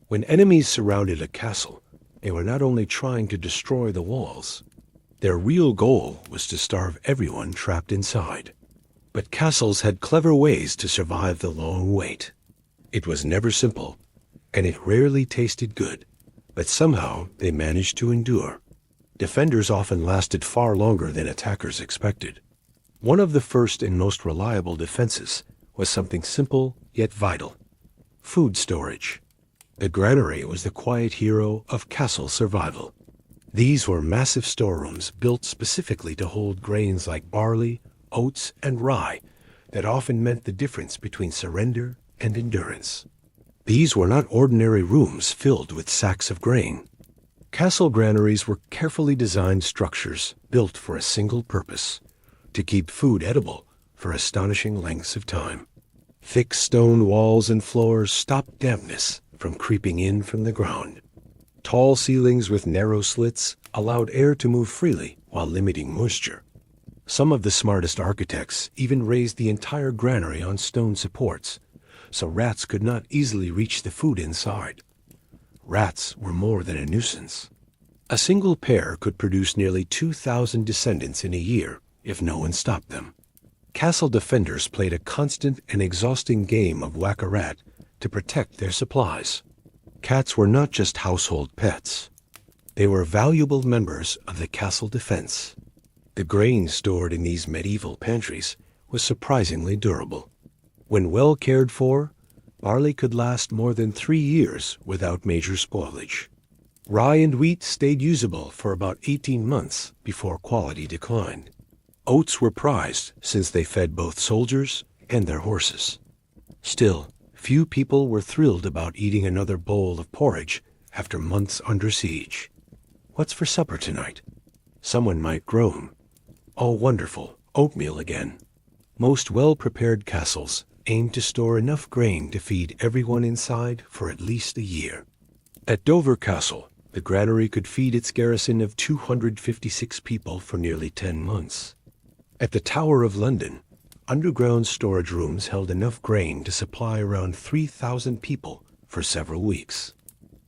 When enemies surrounded a castle, they were not only trying to destroy the walls. Their real goal was to starve everyone trapped inside. But castles had clever ways to survive the long wait. It was never simple, and it rarely tasted good, but somehow they managed to endure. Defenders often lasted far longer than attackers expected. One of the first and most reliable defenses was something simple yet vital: food storage. The granary was the quiet hero of castle survival. These were massive storerooms built specifically to hold grains like barley, oats, and rye that often meant the difference between surrender and endurance. These were not ordinary rooms filled with sacks of grain. Castle granaries were carefully designed structures built for a single purpose: to keep food edible for astonishing lengths of time. Thick stone walls and floors stopped dampness from creeping in from the ground. Tall ceilings with narrow slits allowed air to move freely while limiting moisture. Some of the smartest architects even raised the entire granary on stone supports, so rats could not easily reach the food inside. Rats were more than a nuisance. A single pair could produce nearly 2,000 descendants in a year if no one stopped them. Castle defenders played a constant and exhausting game of whack-a-rat to protect their supplies. Cats were not just household pets. They were valuable members of the castle defense. The grain stored in these medieval pantries was surprisingly durable. When well cared for, barley could last more than 3 years without major spoilage. Rye and wheat stayed usable for about 18 months before quality declined. Oats were prized since they fed both soldiers and their horses. Still, few people were thrilled about eating another bowl of porridge after months under siege. "What's for supper tonight?" Someone might groan. "Oh, wonderful, oatmeal again." Most well-prepared castles aimed to store enough grain to feed everyone inside for at least a year. At Dover Castle, the granary could feed its garrison of 256 people for nearly 10 months. At the Tower of London, underground storage rooms held enough grain to supply around 3,000 people for several weeks.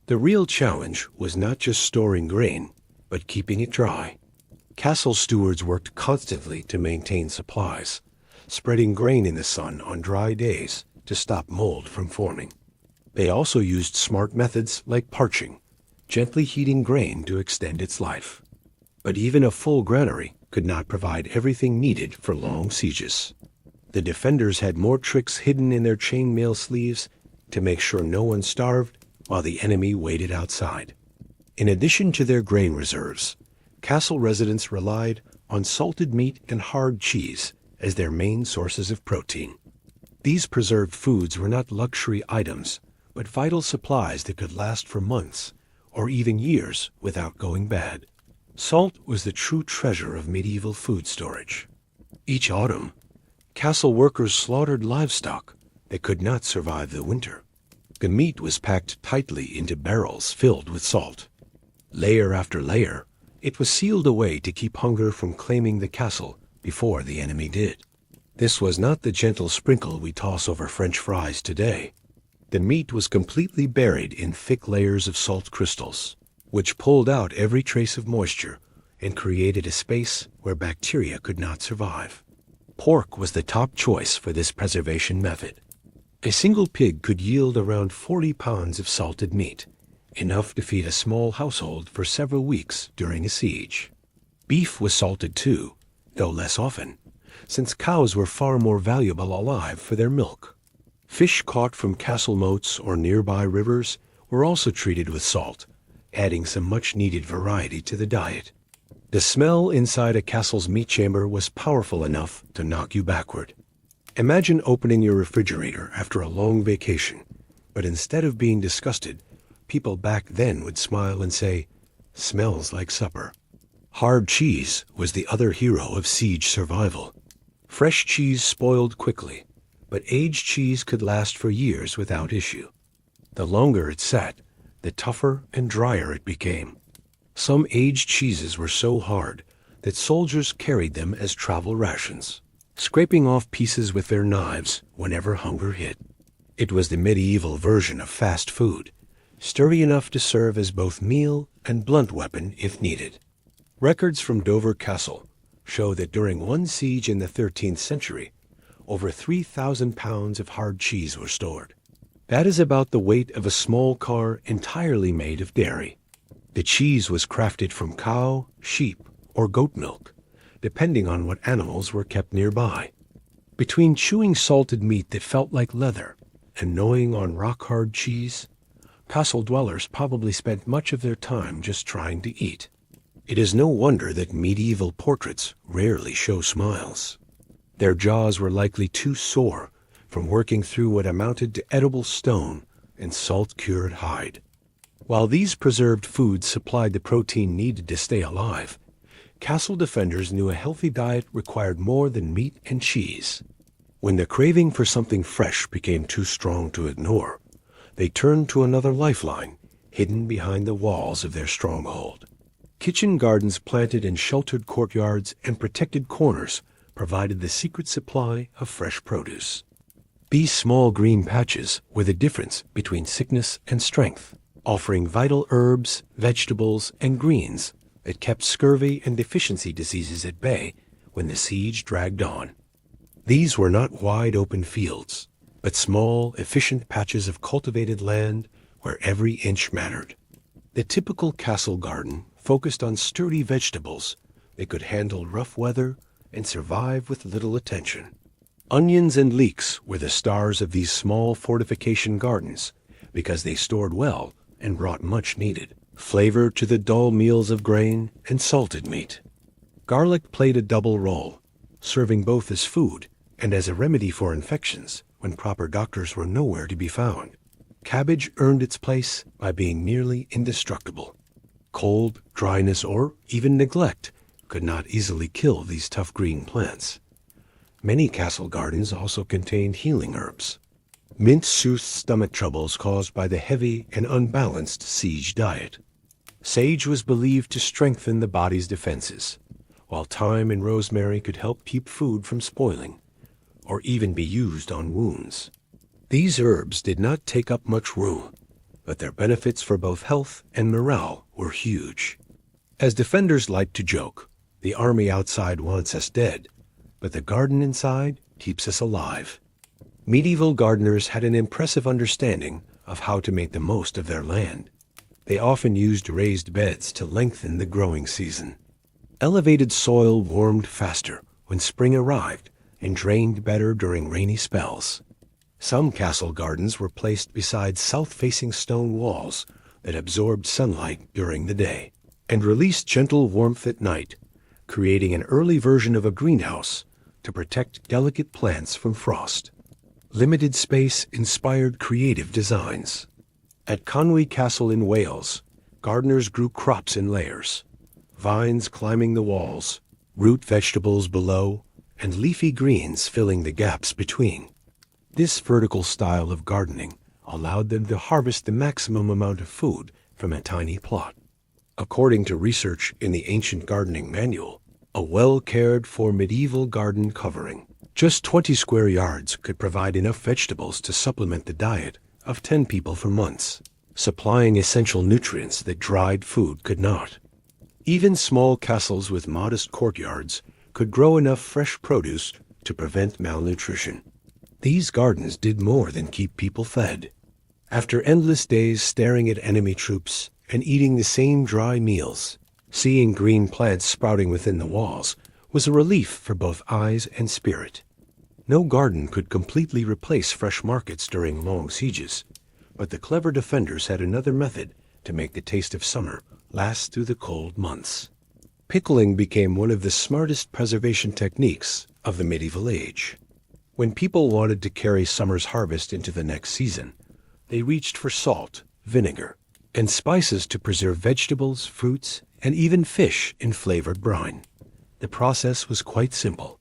The real challenge was not just storing grain, but keeping it dry. Castle stewards worked constantly to maintain supplies, spreading grain in the sun on dry days to stop mold from forming. They also used smart methods like parching, gently heating grain to extend its life. But even a full granary could not provide everything needed for long sieges. The defenders had more tricks hidden in their chainmail sleeves to make sure no one starved while the enemy waited outside. In addition to their grain reserves, castle residents relied on salted meat and hard cheese as their main sources of protein. These preserved foods were not luxury items, but vital supplies that could last for months or even years without going bad. Salt was the true treasure of medieval food storage. Each autumn, castle workers slaughtered livestock that could not survive the winter. The meat was packed tightly into barrels filled with salt. Layer after layer, it was sealed away to keep hunger from claiming the castle before the enemy did. This was not the gentle sprinkle we toss over French fries today. The meat was completely buried in thick layers of salt crystals, which pulled out every trace of moisture and created a space where bacteria could not survive. Pork was the top choice for this preservation method. A single pig could yield around 40 pounds of salted meat, enough to feed a small household for several weeks during a siege. Beef was salted too, though less often, since cows were far more valuable alive for their milk. Fish caught from castle moats or nearby rivers were also treated with salt, adding some much-needed variety to the diet. The smell inside a castle's meat chamber was powerful enough to knock you backward. Imagine opening your refrigerator after a long vacation, but instead of being disgusted, people back then would smile and say, "Smells like supper." Hard cheese was the other hero of siege survival. Fresh cheese spoiled quickly, but aged cheese could last for years without issue. The longer it sat, the tougher and drier it became. Some aged cheeses were so hard that soldiers carried them as travel rations, scraping off pieces with their knives whenever hunger hit. It was the medieval version of fast food, sturdy enough to serve as both meal and blunt weapon if needed. Records from Dover Castle show that during one siege in the 13th century, over 3,000 pounds of hard cheese were stored. That is about the weight of a small car entirely made of dairy. The cheese was crafted from cow, sheep, or goat milk, depending on what animals were kept nearby. Between chewing salted meat that felt like leather and gnawing on rock-hard cheese, castle dwellers probably spent much of their time just trying to eat. It is no wonder that medieval portraits rarely show smiles. Their jaws were likely too sore from working through what amounted to edible stone and salt-cured hide. While these preserved foods supplied the protein needed to stay alive, castle defenders knew a healthy diet required more than meat and cheese. When the craving for something fresh became too strong to ignore, they turned to another lifeline hidden behind the walls of their stronghold. Kitchen gardens planted in sheltered courtyards and protected corners provided the secret supply of fresh produce. These small green patches were the difference between sickness and strength, offering vital herbs, vegetables, and greens that kept scurvy and deficiency diseases at bay when the siege dragged on. These were not wide-open fields, but small, efficient patches of cultivated land where every inch mattered. The typical castle garden focused on sturdy vegetables that could handle rough weather and survive with little attention. Onions and leeks were the stars of these small fortification gardens because they stored well and brought much needed flavor to the dull meals of grain and salted meat. Garlic played a double role, serving both as food and as a remedy for infections when proper doctors were nowhere to be found. Cabbage earned its place by being nearly indestructible. Cold, dryness, or even neglect could not easily kill these tough green plants. Many castle gardens also contained healing herbs. Mint soothed stomach troubles caused by the heavy and unbalanced siege diet. Sage was believed to strengthen the body's defenses, while thyme and rosemary could help keep food from spoiling, or even be used on wounds. These herbs did not take up much room, but their benefits for both health and morale were huge. As defenders liked to joke, the army outside wants us dead, but the garden inside keeps us alive. Medieval gardeners had an impressive understanding of how to make the most of their land. They often used raised beds to lengthen the growing season. Elevated soil warmed faster when spring arrived and drained better during rainy spells. Some castle gardens were placed beside south-facing stone walls that absorbed sunlight during the day and released gentle warmth at night, creating an early version of a greenhouse to protect delicate plants from frost. Limited space inspired creative designs. At Conwy Castle in Wales, gardeners grew crops in layers, vines climbing the walls, root vegetables below, and leafy greens filling the gaps between. This vertical style of gardening allowed them to harvest the maximum amount of food from a tiny plot. According to research in the Ancient Gardening Manual, a well-cared-for medieval garden covering just 20 square yards could provide enough vegetables to supplement the diet of 10 people for months, supplying essential nutrients that dried food could not. Even small castles with modest courtyards could grow enough fresh produce to prevent malnutrition. These gardens did more than keep people fed. After endless days staring at enemy troops and eating the same dry meals, seeing green plants sprouting within the walls was a relief for both eyes and spirit. No garden could completely replace fresh markets during long sieges, but the clever defenders had another method to make the taste of summer last through the cold months. Pickling became one of the smartest preservation techniques of the medieval age. When people wanted to carry summer's harvest into the next season, they reached for salt, vinegar, and spices to preserve vegetables, fruits, and even fish in flavored brine. The process was quite simple.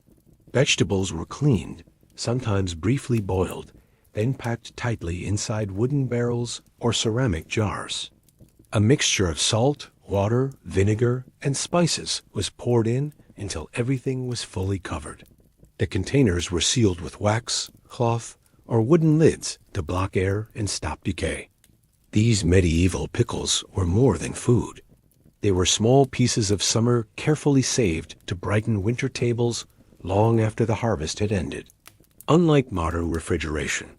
Vegetables were cleaned, sometimes briefly boiled, then packed tightly inside wooden barrels or ceramic jars. A mixture of salt, water, vinegar, and spices was poured in until everything was fully covered. The containers were sealed with wax, cloth, or wooden lids to block air and stop decay. These medieval pickles were more than food. They were small pieces of summer carefully saved to brighten winter tables long after the harvest had ended. Unlike modern refrigeration,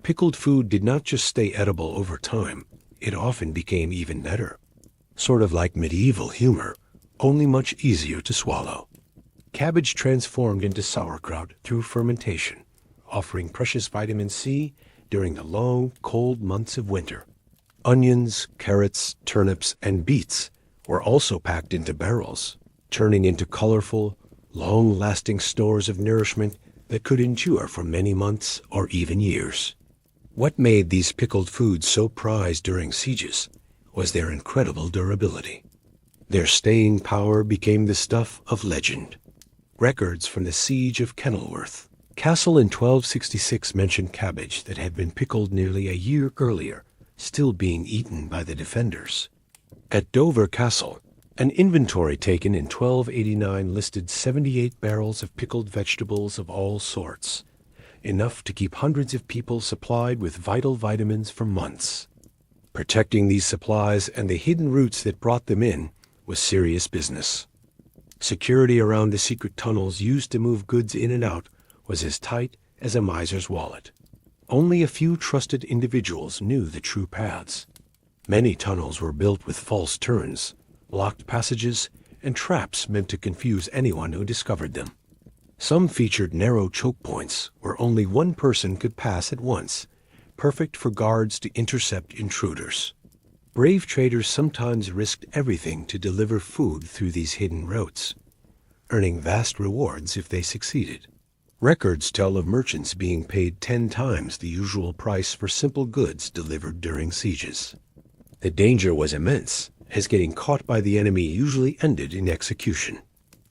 pickled food did not just stay edible over time, it often became even better. Sort of like medieval humor, only much easier to swallow. Cabbage transformed into sauerkraut through fermentation, offering precious vitamin C during the long, cold months of winter. Onions, carrots, turnips, and beets were also packed into barrels, turning into colorful, long-lasting stores of nourishment that could endure for many months or even years. What made these pickled foods so prized during sieges was their incredible durability. Their staying power became the stuff of legend. Records from the Siege of Kenilworth Castle in 1266 mention cabbage that had been pickled nearly a year earlier, still being eaten by the defenders. At Dover Castle, an inventory taken in 1289 listed 78 barrels of pickled vegetables of all sorts, enough to keep hundreds of people supplied with vital vitamins for months. Protecting these supplies and the hidden routes that brought them in was serious business. Security around the secret tunnels used to move goods in and out was as tight as a miser's wallet. Only a few trusted individuals knew the true paths. Many tunnels were built with false turns, locked passages, and traps meant to confuse anyone who discovered them. Some featured narrow choke points where only one person could pass at once, perfect for guards to intercept intruders. Brave traders sometimes risked everything to deliver food through these hidden routes, earning vast rewards if they succeeded. Records tell of merchants being paid 10 times the usual price for simple goods delivered during sieges. The danger was immense, as getting caught by the enemy usually ended in execution.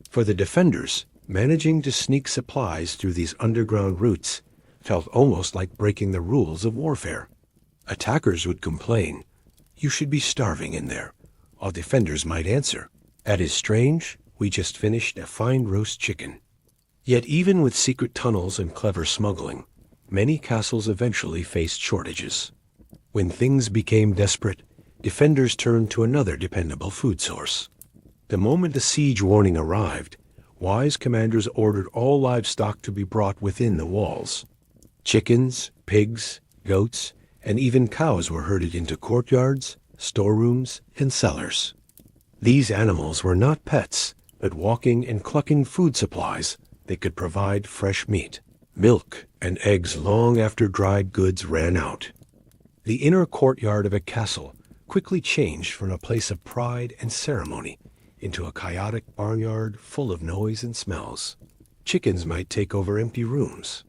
For the defenders, managing to sneak supplies through these underground routes felt almost like breaking the rules of warfare. Attackers would complain, "You should be starving in there," while defenders might answer, "That is strange, we just finished a fine roast chicken." Yet even with secret tunnels and clever smuggling, many castles eventually faced shortages. When things became desperate, defenders turned to another dependable food source. The moment the siege warning arrived, wise commanders ordered all livestock to be brought within the walls. Chickens, pigs, goats, and even cows were herded into courtyards, storerooms, and cellars. These animals were not pets, but walking and clucking food supplies that could provide fresh meat, milk, and eggs long after dried goods ran out. The inner courtyard of a castle quickly changed from a place of pride and ceremony into a chaotic barnyard full of noise and smells. Chickens might take over empty rooms.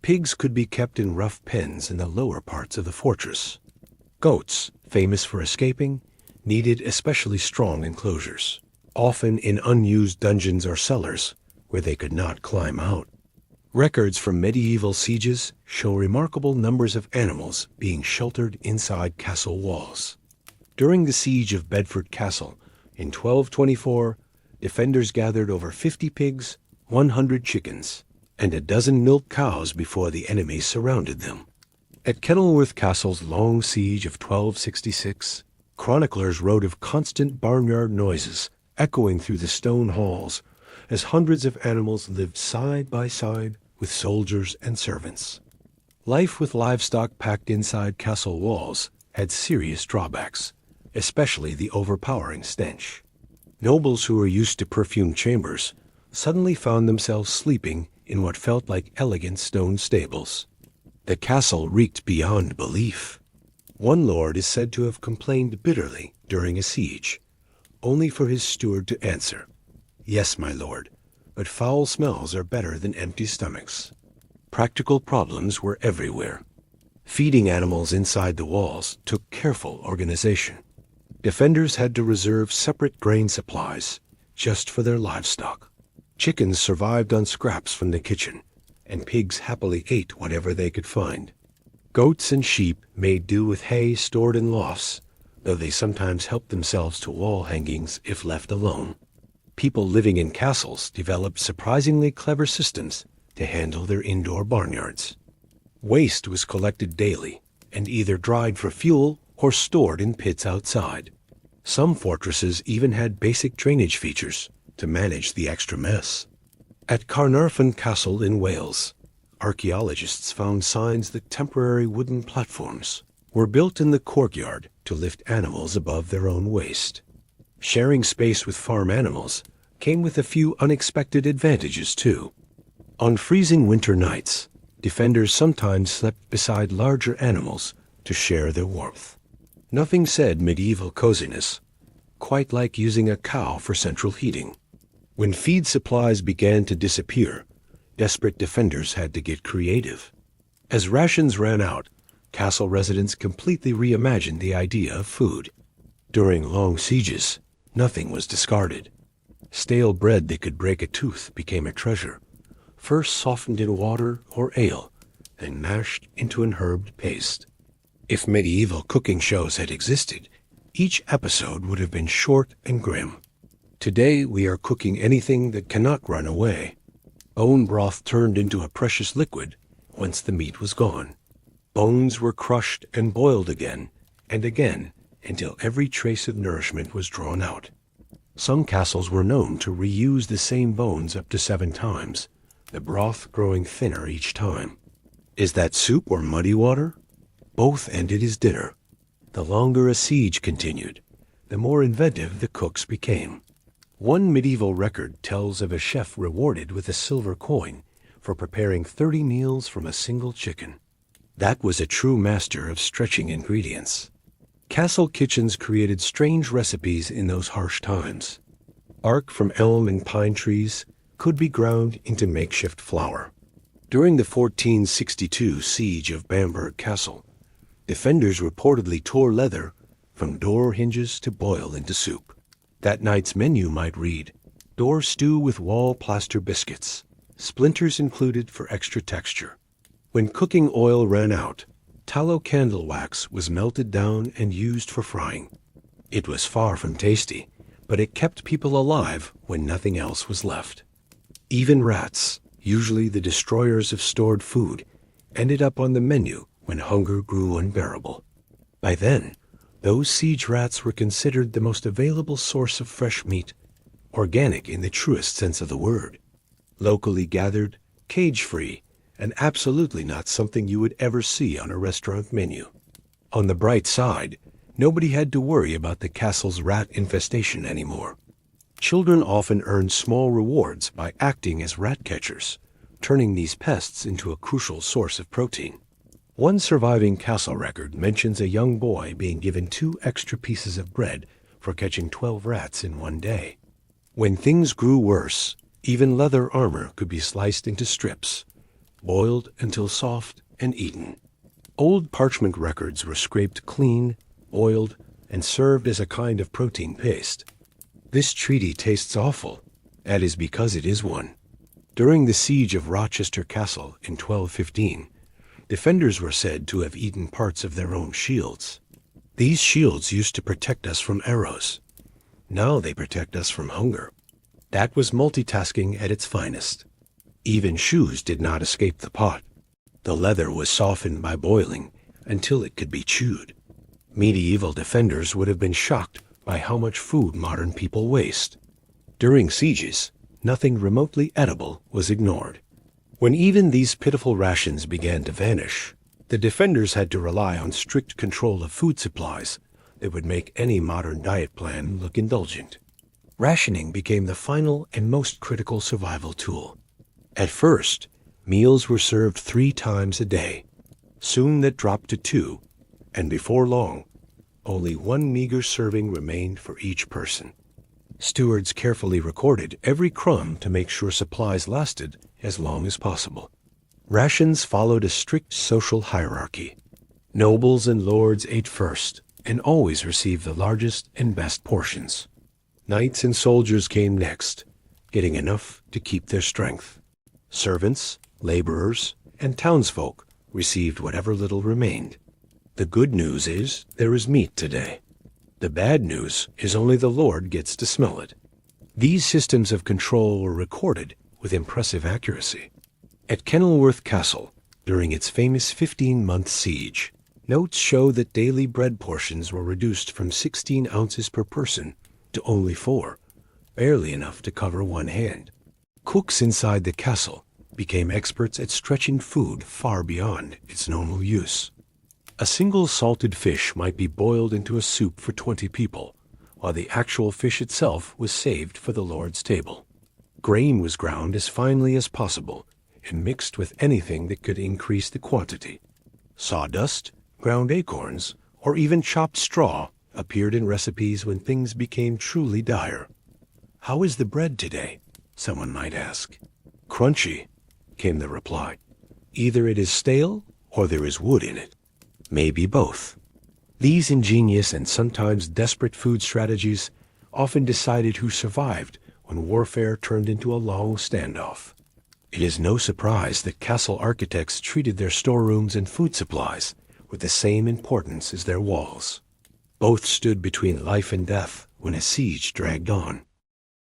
Pigs could be kept in rough pens in the lower parts of the fortress. Goats, famous for escaping, needed especially strong enclosures, often in unused dungeons or cellars where they could not climb out. Records from medieval sieges show remarkable numbers of animals being sheltered inside castle walls. During the siege of Bedford Castle in 1224, defenders gathered over 50 pigs, 100 chickens, and a dozen milk cows before the enemy surrounded them. At Kenilworth Castle's long siege of 1266, chroniclers wrote of constant barnyard noises echoing through the stone halls as hundreds of animals lived side by side with soldiers and servants. Life with livestock packed inside castle walls had serious drawbacks, especially the overpowering stench. Nobles who were used to perfumed chambers suddenly found themselves sleeping in what felt like elegant stone stables. The castle reeked beyond belief. One lord is said to have complained bitterly during a siege, only for his steward to answer, "Yes, my lord, but foul smells are better than empty stomachs." Practical problems were everywhere. Feeding animals inside the walls took careful organization. Defenders had to reserve separate grain supplies just for their livestock. Chickens survived on scraps from the kitchen, and pigs happily ate whatever they could find. Goats and sheep made do with hay stored in lofts, though they sometimes helped themselves to wall hangings if left alone. People living in castles developed surprisingly clever systems to handle their indoor barnyards. Waste was collected daily and either dried for fuel or stored in pits outside. Some fortresses even had basic drainage features to manage the extra mess. At Carnarvon Castle in Wales, archaeologists found signs that temporary wooden platforms were built in the courtyard to lift animals above their own waist. Sharing space with farm animals came with a few unexpected advantages too. On freezing winter nights, defenders sometimes slept beside larger animals to share their warmth. Nothing said medieval coziness quite like using a cow for central heating. When feed supplies began to disappear, desperate defenders had to get creative. As rations ran out, castle residents completely reimagined the idea of food. During long sieges, nothing was discarded. Stale bread that could break a tooth became a treasure, first softened in water or ale, then mashed into an herbed paste. If medieval cooking shows had existed, each episode would have been short and grim. Today we are cooking anything that cannot run away. Bone broth turned into a precious liquid once the meat was gone. Bones were crushed and boiled again and again until every trace of nourishment was drawn out. Some castles were known to reuse the same bones up to 7 times, the broth growing thinner each time. Is that soup or muddy water? Both ended as dinner. The longer a siege continued, the more inventive the cooks became. One medieval record tells of a chef rewarded with a silver coin for preparing 30 meals from a single chicken. That was a true master of stretching ingredients. Castle kitchens created strange recipes in those harsh times. Bark from elm and pine trees could be ground into makeshift flour. During the 1462 siege of Bamberg Castle, defenders reportedly tore leather from door hinges to boil into soup. That night's menu might read, door stew with wall plaster biscuits, splinters included for extra texture. When cooking oil ran out, tallow candle wax was melted down and used for frying. It was far from tasty, but it kept people alive when nothing else was left. Even rats, usually the destroyers of stored food, ended up on the menu when hunger grew unbearable. By then, those siege rats were considered the most available source of fresh meat, organic in the truest sense of the word. Locally gathered, cage-free, and absolutely not something you would ever see on a restaurant menu. On the bright side, nobody had to worry about the castle's rat infestation anymore. Children often earned small rewards by acting as rat catchers, turning these pests into a crucial source of protein. One surviving castle record mentions a young boy being given 2 extra pieces of bread for catching 12 rats in one day. When things grew worse, even leather armor could be sliced into strips, boiled until soft, and eaten. Old parchment records were scraped clean, oiled, and served as a kind of protein paste. This treaty tastes awful. That is because it is one. During the siege of Rochester Castle in 1215, defenders were said to have eaten parts of their own shields. These shields used to protect us from arrows. Now they protect us from hunger. That was multitasking at its finest. Even shoes did not escape the pot. The leather was softened by boiling until it could be chewed. Medieval defenders would have been shocked by how much food modern people waste. During sieges, nothing remotely edible was ignored. When even these pitiful rations began to vanish, the defenders had to rely on strict control of food supplies that would make any modern diet plan look indulgent. Rationing became the final and most critical survival tool. At first, meals were served 3 times a day. Soon that dropped to 2, and before long, only 1 meager serving remained for each person. Stewards carefully recorded every crumb to make sure supplies lasted as long as possible. Rations followed a strict social hierarchy. Nobles and lords ate first and always received the largest and best portions. Knights and soldiers came next, getting enough to keep their strength. Servants, laborers, and townsfolk received whatever little remained. The good news is there is meat today. The bad news is only the Lord gets to smell it. These systems of control were recorded with impressive accuracy. At Kenilworth Castle, during its famous 15-month siege, Notes show that daily bread portions were reduced from 16 ounces per person to only 4, barely enough to cover one hand. Cooks inside the castle became experts at stretching food far beyond its normal use. A single salted fish might be boiled into a soup for 20 people, while the actual fish itself was saved for the Lord's table. Grain was ground as finely as possible and mixed with anything that could increase the quantity. Sawdust, ground acorns, or even chopped straw appeared in recipes when things became truly dire. "How is the bread today?" someone might ask. "Crunchy," came the reply. "Either it is stale or there is wood in it. Maybe both." These ingenious and sometimes desperate food strategies often decided who survived when warfare turned into a long standoff. It is no surprise that castle architects treated their storerooms and food supplies with the same importance as their walls. Both stood between life and death when a siege dragged on.